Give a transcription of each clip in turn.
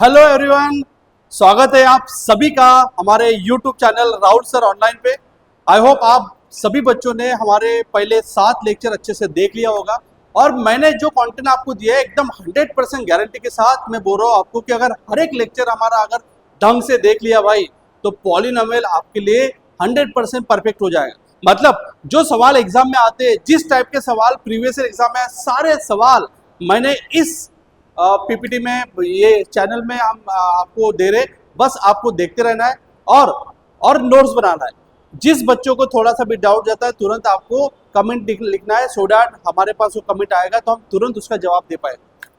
Hello everyone, स्वागत है आप सभी का हमारे YouTube channel Rahul sir online पे। आई होप आप सभी बच्चों ने हमारे पहले 7 लेक्चर अच्छे से देख लिया होगा। और मैंने जो कंटेंट आपको दिया है एकदम 100% गारंटी के साथ मैं बोल रहा हूँ आपको कि अगर हर एक लेक्चर हमारा अगर ढंग से देख लिया भाई तो पॉलिनोमियल आपके लिए 100% परफेक्ट हो जाएगा। मतलब जो सवाल एग्जाम में आते हैं, जिस टाइप के सवाल प्रीवियस एग्जाम में सारे सवाल मैंने इस पीपीटी में ये चैनल में हम आपको दे रहे। बस आपको देखते रहना है और नोट्स बनाना है। जिस बच्चों को थोड़ा सा भी डाउट जाता है तुरंत आपको कमेंट लिखना है, सो दैट हमारे पास वो कमेंट आएगा तो हम तुरंत उसका जवाब दे पाए।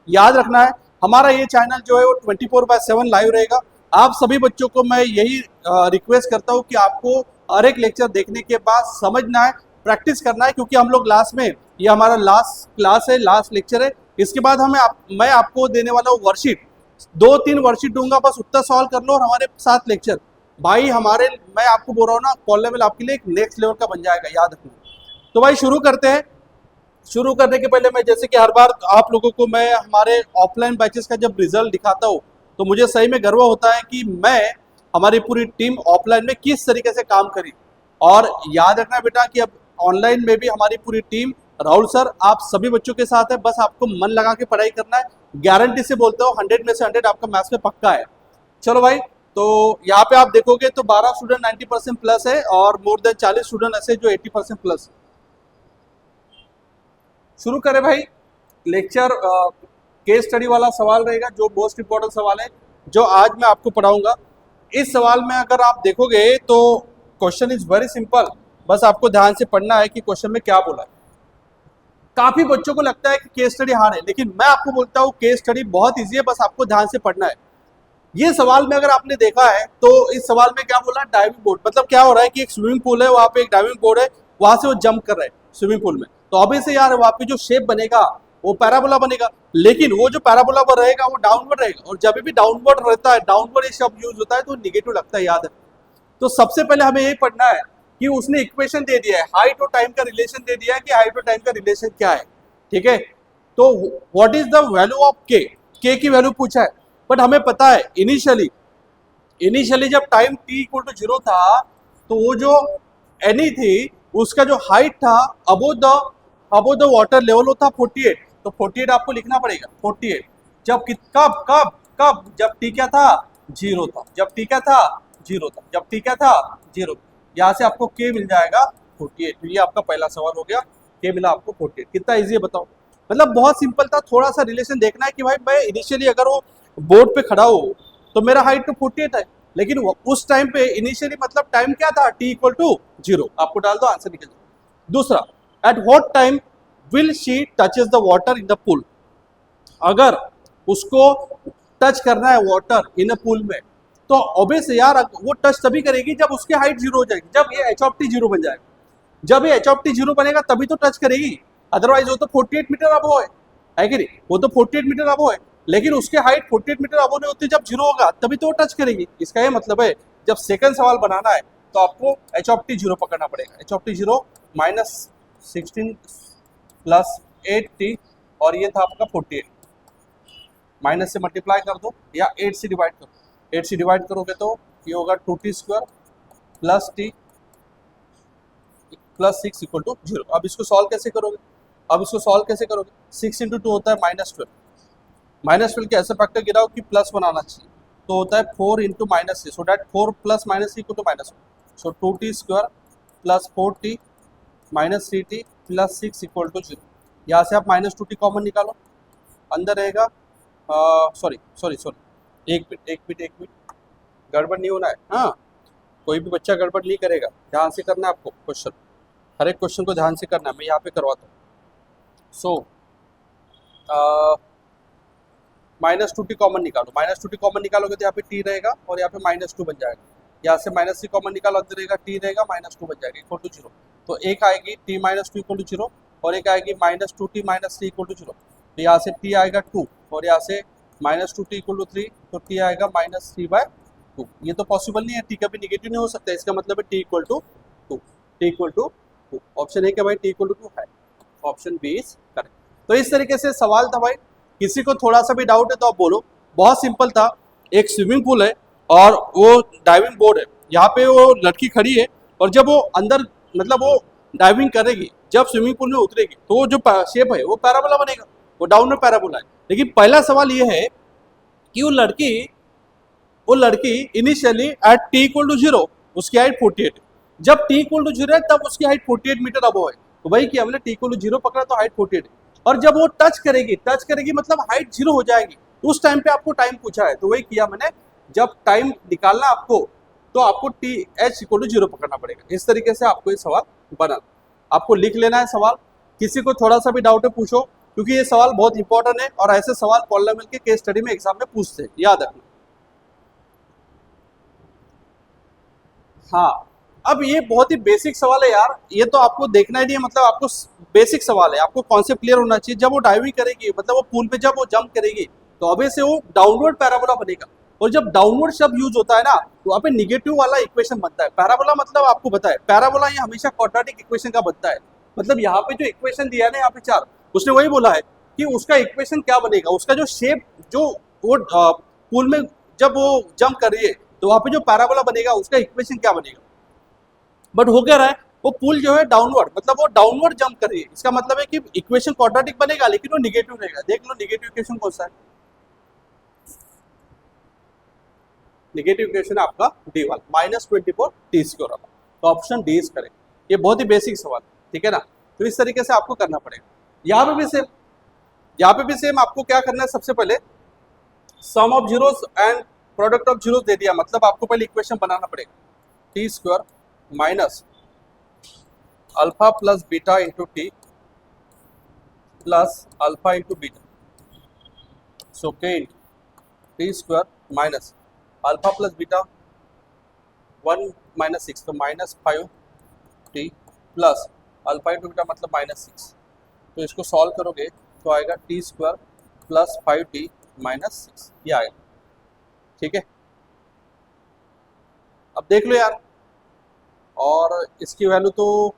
याद रखना है हमारा ये चैनल जो है वो 24/7 लाइव रहेगा। आप सभी बच्चों को मैं यही रिक्वेस्ट करता हूँ कि आपको हर एक लेक्चर देखने के बाद समझना है, प्रैक्टिस करना है, क्योंकि हम लोग लास्ट में ये हमारा लास्ट क्लास है, लास्ट लेक्चर है। इसके बाद मैं आपको देने वाला हूँ वर्कशीट, 2-3 वर्कशीट दूंगा, बस उतना सॉल्व कर लो और हमारे 7 लेक्चर भाई हमारे, मैं आपको बोल रहा हूँ ना, कॉल लेवल आपके लिए एक नेक्स्ट लेवल का बन जाएगा, याद रखना। तो भाई शुरू करते हैं। शुरू करने के पहले मैं जैसे कि हर बार आप लोगों को मैं हमारे ऑफलाइन बैचेस का जब रिजल्ट दिखाता हूँ तो मुझे सही में गर्व होता है कि मैं हमारी पूरी टीम ऑफलाइन में किस तरीके से काम करी। और याद रखना बेटा कि अब ऑनलाइन में भी हमारी पूरी टीम, राहुल सर आप सभी बच्चों के साथ है। बस आपको मन लगा के पढ़ाई करना है। गारंटी से बोलता हूँ 100 में से 100 आपका मैथ्स में पक्का है। चलो भाई, तो यहाँ पे आप देखोगे तो 12 स्टूडेंट 90% प्लस है और मोर देन 40 स्टूडेंट ऐसे जो 80% प्लस। शुरू करें भाई। लेक्चर केस स्टडी वाला सवाल रहेगा जो मोस्ट इंपॉर्टेंट सवाल है जो आज मैं आपको पढ़ाऊंगा। इस सवाल में अगर आप देखोगे तो क्वेश्चन इज वेरी सिंपल। बस आपको ध्यान से पढ़ना है कि क्वेश्चन में क्या बोला है। काफी बच्चों को लगता है कि केस स्टडी हार्ड है, लेकिन मैं आपको बोलता हूँ केस स्टडी बहुत इजी है, बस आपको ध्यान से पढ़ना है। ये सवाल में अगर आपने देखा है तो इस सवाल में क्या बोला, डाइविंग बोर्ड। मतलब क्या हो रहा है कि एक स्विमिंग पूल है, वहां पे एक डाइविंग बोर्ड है, वहां से वो जंप कर रहा है स्विमिंग पूल में। तो अभी से यार वहां पे जो शेप बनेगा वो पैराबोला बनेगा, लेकिन वो जो पैराबोला पर रहेगा वो डाउनवर्ड रहेगा। और जब भी डाउनवर्ड रहता है, डाउनवर्ड ये शब्द यूज होता है तो निगेटिव लगता है, याद है। तो सबसे पहले हमें यही पढ़ना है कि उसने इक्वेशन दे दिया है, हाइट और टाइम का रिलेशन दे दिया है कि हाइट और टाइम का रिलेशन क्या है। ठीक है, तो what is the value of के की वैल्यू पूछा है। बट हमें पता है इनिशियली जब टाइम t इक्वल टू 0 था तो वो जो एनी थी उसका जो हाइट था अबो द वाटर लेवल था 48। तो 48 आपको लिखना पड़ेगा। 48 जब कब कब कब जब t क्या था, 0 था। जब t क्या था, 0 था। जब t क्या था, 0। यहाँ से आपको k मिल जाएगा 48। तो ये आपका पहला सवाल हो गया, k मिला आपको 48। कितना इजी है बताओ। मतलब बहुत सिंपल था। थोड़ा सा रिलेशन देखना है कि भाई मैं इनिशियली अगर वो बोर्ड पे खड़ा हो तो मेरा हाइट तो 48 है, लेकिन उस टाइम पे इनिशियली मतलब टाइम क्या था, t इक्वल टू 0। आपको डाल दो, आंसर निकल जाए। दूसरा, at what time will she touches the water in the pool. अगर उसको टच करना है वाटर इन अ पूल में तो ऑब्वियस यार वो टच तभी करेगी जब उसकी हाइट 0 हो जाएगी, जब ये h ऑफ t 0 बन जाएगा। जब ये h ऑफ t 0 बनेगा तभी तो टच करेगी, अदरवाइज वो तो 48 मीटर अबो है कि नहीं, वो तो 48 मीटर अबो है, लेकिन उसके हाइट 48 मीटर अबो नहीं होती। जब 0 होगा तभी तो वो टच करेगी। इसका ये मतलब है जब सेकंड सवाल बनाना है तो आपको h ऑफ t 0 पकड़ना पड़ेगा। h of t 0 -16 plus 8t और ये था आपका 48। माइनस से मल्टीप्लाई कर दो या 8 से डिवाइड करो। 8 से डिवाइड करोगे तो ये होगा 2t² plus t plus 6 equal to 0। अब इसको सॉल्व कैसे करोगे, 6 इंटू 2 होता है -12। -12 के ऐसे फैक्टर गिराओ कि +1 आना चाहिए, तो होता है 4 into -3। So that 4 plus -3 equal to -1। So 2t² plus 4t minus 3t plus 6 equal to 0। यहाँ से आप -2t कॉमन निकालो, अंदर रहेगा सॉरी एक मिनट गड़बड़ नहीं होना है। हाँ, कोई भी बच्चा गड़बड़ नहीं करेगा, ध्यान से करना है आपको क्वेश्चन, हर एक क्वेश्चन को ध्यान से करना है। मैं यहाँ पे करवाता हूँ। सो -2t कॉमन निकालो, -2t कॉमन निकालोगे तो यहाँ पे t रहेगा और यहाँ पे -2 बन जाएगा। यहाँ से -3 कॉमन निकालो, अंदर रहेगा t रहेगा, -2 बन जाएगा इक्वल टू 0। तो एक आएगी t -2 इक्वल टू 0 और एक आएगी -2t -3 इक्वल टू 0। तो यहाँ से t आएगा 2 और यहाँ से -2t इक्वल टू 3, तो t आएगा -3/2। ये तो पॉसिबल नहीं है, t कभी निगेटिव नहीं हो सकता। इसका मतलब है t equal to 2। t equal to 2 option A क्या भाई, t इक्वल टू 2 है। Option B is correct. तो इस तरीके से सवाल था भाई। किसी को थोड़ा सा भी डाउट है तो आप बोलो, बहुत सिंपल था। एक स्विमिंग पूल है और वो डाइविंग बोर्ड है, यहाँ पे वो लड़की खड़ी है और जब वो अंदर मतलब वो डाइविंग करेगी, जब स्विमिंग पूल में उतरेगी तो वो जो शेप है वो पैराबोला बनेगा, वो डाउनवर्ड पैराबोला है। लेकिन पहला सवाल ये है कि वो लड़की initially at t equal to 0 उसकी हाइट 48, जब टी इक्वल टू 0 है तब उसकी हाइट 48 मीटर अबव है, तो वही किया हमने, टी इक्वल टू 0 पकड़ा तो हाइट 48 है। और जब वो टच करेगी मतलब हाइट 0 हो जाएगी, तो उस टाइम पे आपको टाइम पूछा है, तो वही किया मैंने, जब टाइम निकालना आपको तो आपको टी एच इक्वल टू 0 पकड़ना पड़ेगा। इस तरीके से आपको ये सवाल बना, आपको लिख लेना है सवाल, किसी को थोड़ा सा भी डाउट है पूछो, क्योंकि ये सवाल बहुत इंपॉर्टेंट है और ऐसे सवाल पॉलिनोमियल के केस स्टडी में एग्जाम में पूछते हैं, याद रखना। हाँ, अब ये बहुत ही बेसिक सवाल है यार, ये तो आपको देखना ही नहीं है, मतलब आपको बेसिक सवाल है, आपको कॉन्सेप्ट क्लियर होना चाहिए। जब वो डाइविंग करेगी मतलब वो पूल पे जब वो जंप करेगी तो अबे से वो डाउनवर्ड पैराबोला बनेगा, और जब डाउनवर्ड शब्द यूज होता है ना तो वहाँ पे निगेटिव वाला इक्वेशन बनता है। पैराबोला मतलब आपको पता है, पैराबोला ये हमेशा क्वाड्रेटिक इक्वेशन का बनता है, मतलब यहाँ पे जो इक्वेशन दिया है ना यहाँ पे 4, उसने वही बोला है कि उसका इक्वेशन क्या बनेगा, उसका जो शेप जो वो पूल में जब वो जंप कर रही है तो वहाँ पे जो पैराबोला बनेगा उसका इक्वेशन क्या बनेगा। बट हो क्या रहा है, वो पुल जो है डाउनवर्ड, मतलब वो डाउनवर्ड जंप कर रही है, इसका मतलब है कि इक्वेशन क्वाड्रेटिक बनेगा लेकिन वो निगेटिव रहेगा। देख लो निगेटिव इक्वेशन कौन सा है, निगेटिव इक्वेशन आपका डी वाला -24 टी स्क्वायर वाला, तो ऑप्शन डी इज करेक्ट। ये बहुत ही बेसिक सवाल, ठीक है ना, तो इस तरीके से आपको करना पड़ेगा। यहाँ पे भी सेम, यहाँ पे भी सेम आपको क्या करना है, सबसे पहले sum of zeros and product of zeros दे दिया, मतलब आपको पहले इक्वेशन बनाना पड़ेगा, T square minus alpha plus beta into T plus alpha into beta, so के T square minus alpha plus beta 1 minus 6, तो -5 T plus alpha into beta मतलब -6, तो इसको सॉल्व करोगे तो आएगा टी स्क्वायर प्लस 5t -6, ये आएगा, ठीक है। अब देख लो यार, और इसकी वैल्यू तो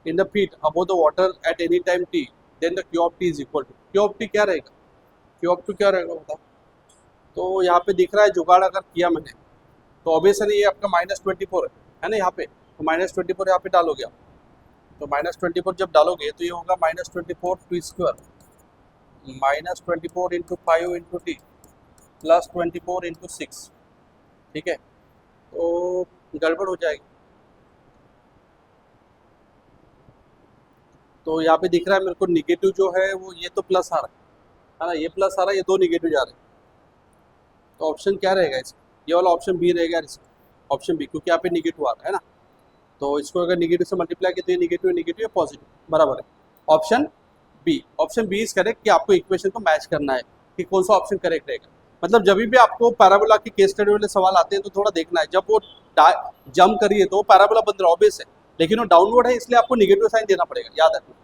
in the feet above the water at any time t, then the q of t is equal to, q of t क्या रहेगा, क्यू ऑफ t क्या रहेगा बता। तो यहाँ पे दिख रहा है जुगाड़ अगर किया मैंने तो ऑब्वियसली ये आपका -24 है ना, यहाँ पे तो -24 यहाँ पे डालोगे आप, तो -24 जब डालोगे तो ये होगा -24 T square -24 into 5 into T plus 24 into 6, ठीक है, तो गड़बड़ हो जाएगी। तो यहाँ पे दिख रहा है मेरे को निगेटिव जो है वो ये तो प्लस आ रहा है ना, ये प्लस आ रहा है, ये दो निगेटिव जा रहे हैं, तो ऑप्शन क्या रहेगा इसका, ये वाला ऑप्शन बी रहेगा, ऑप्शन बी, क्योंकि यहाँ पे निगेटिव आ रहा है ना, तो इसको अगर निगेटिव से मल्टीप्लाई किया तो ये निगेटिव या पॉजिटिव बराबर है, ऑप्शन बी इज करेक्ट, कि आपको इक्वेशन को मैच करना है कि कौन सा ऑप्शन करेक्ट रहेगा। मतलब जब भी आपको पैराबोला की केस स्टडी वाले सवाल आते हैं तो थोड़ा देखना है, जब वो जंप करिए तो पैराबोला बन रहा ऑब्वियस है, लेकिन वो डाउनवर्ड है इसलिए आपको निगेटिव साइन देना पड़ेगा, याद रखना,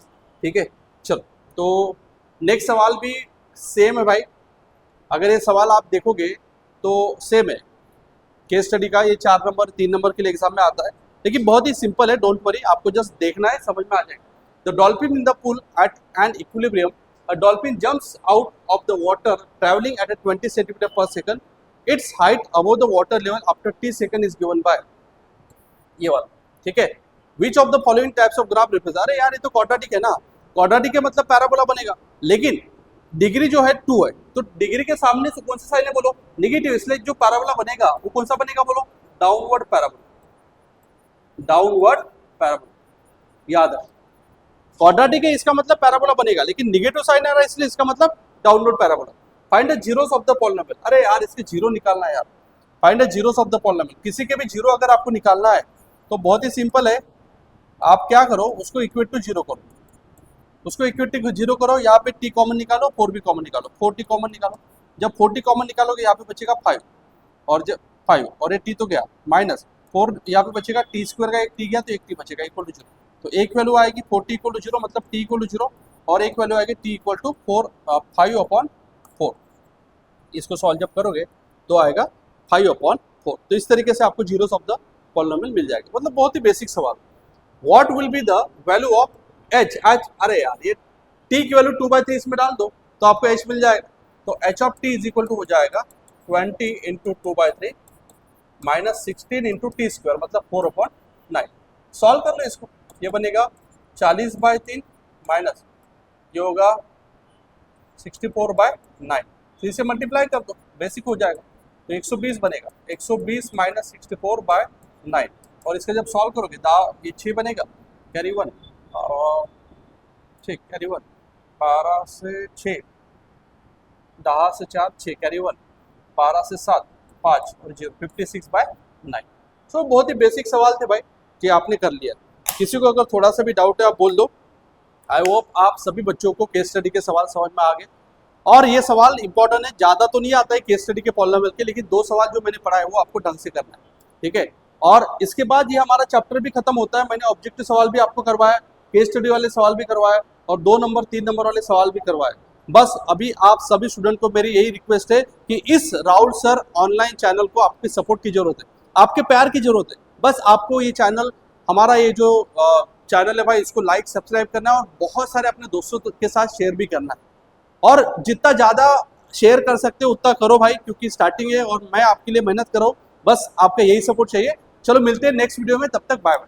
ठीक है। चलो, तो नेक्स्ट सवाल भी सेम है भाई, अगर ये सवाल आप देखोगे तो सेम है केस स्टडी का, ये 4 नंबर 3 नंबर के लिए एग्जाम में आता है, लेकिन बहुत ही सिंपल है, डोंट वरी, आपको जस्ट देखना है, समझ में आ जाएगा। The dolphin in the pool at an equilibrium, a dolphin jumps out of the water travelling at 20 centimetre per second, it's height above the water level after t second is given by, ये वाला, ठीक है। Which of the following types of graph represent, अरे यार ये तो quadratic है ना, क्वाड्रेटिक है मतलब पैराबोला बनेगा, लेकिन डिग्री जो है 2 है, तो डिग्री के सामने से कौन सा साइन है बोलो, नेगेटिव, इसलिए जो पैराबोला बनेगा वो कौन सा बनेगा बोलो, डाउनवर्ड पैराबोला, डाउनवर्ड पैराबोला, याद है, क्वाड्रेटिक है इसका मतलब पैराबोला बनेगा, लेकिन नेगेटिव साइन आ रहा है इसलिए इसका मतलब downward parabola. Find the zeros of the polynomial, अरे यार इसके जीरो निकालना है यार, find the zeros of the polynomial, किसी के भी जीरो अगर आपको निकालना है तो बहुत ही सिंपल है, आप क्या करो, उसको इक्वेट टू जीरो करो, उसको इक्वेट टू जीरो करो, यहाँ पे t कॉमन निकालो, 4 भी कॉमन निकालो, 4t कॉमन निकालो, जब 4t कॉमन निकालोगे यहाँ पे बचेगा 5, और जब 5 और ये t तो गया -4, यहाँ पे बचेगा t स्क्वायर का एक t गया तो एक t बचेगा इक्वल टू 0, तो एक वैल्यू आएगी 4t इक्वल टू 0, मतलब t इक्वल टू 0, और एक वैल्यू आएगी t इक्वल टू 5/4, इसको सॉल्व जब करोगे तो आएगा 5/4, तो इस तरीके से आपको जीरोस ऑफ द पॉलिनोमियल मिल जाएगा, मतलब बहुत ही बेसिक सवाल। What will be the value of h, अरे यार ये t t की वैल्यू 2/3 इसमें डाल दो तो आपको h मिल जाएगा। तो h of t is equal to हो जाएगा 20 into 2/3 minus 16 into t square मतलब 4/9। सॉल्व कर लो इसको, ये बनेगा 40/3 माइनस ये होगा 64/9, तो इसे मल्टीप्लाई कर दो बेसिक हो जाएगा, तो 120 बनेगा। 120 माइनस 64/9 और इसका जब सॉल्व करोगे ये 6 बनेगा, कैरी 1 ठीक, कैरी 1 12 से 6, 10 से 4 6, कैरी 1 12 से 7 5 और 0, 56/9। सो बहुत ही बेसिक सवाल थे भाई, कि आपने कर लिया। किसी को अगर थोड़ा सा भी डाउट है आप बोल दो। आई होप आप सभी बच्चों को केस स्टडी के सवाल समझ में आ गए, और ये सवाल इंपॉर्टेंट है, ज़्यादा तो नहीं आता है केस स्टडी के पॉलिनोमियल के, लेकिन 2 सवाल जो मैंने पढ़ा है वो आपको ढंग से करना है, ठीक है। और इसके बाद ये हमारा चैप्टर भी खत्म होता है। मैंने ऑब्जेक्टिव सवाल भी आपको करवाया, केस स्टडी वाले सवाल भी करवाए और 2 नंबर 3 नंबर वाले सवाल भी करवाए। बस अभी आप सभी स्टूडेंट को मेरी यही रिक्वेस्ट है कि इस राहुल सर ऑनलाइन चैनल को आपकी सपोर्ट की जरूरत है, आपके प्यार की जरूरत है। बस आपको ये चैनल, हमारा ये जो चैनल है भाई, इसको लाइक सब्सक्राइब करना है और बहुत सारे अपने दोस्तों के साथ शेयर भी करना है। और जितना ज़्यादा शेयर कर सकते हो उतना करो भाई, क्योंकि स्टार्टिंग है और मैं आपके लिए मेहनत कर रहा हूँ। बस आपका यही सपोर्ट चाहिए। चलो मिलते हैं नेक्स्ट वीडियो में, तब तक बाय बाय।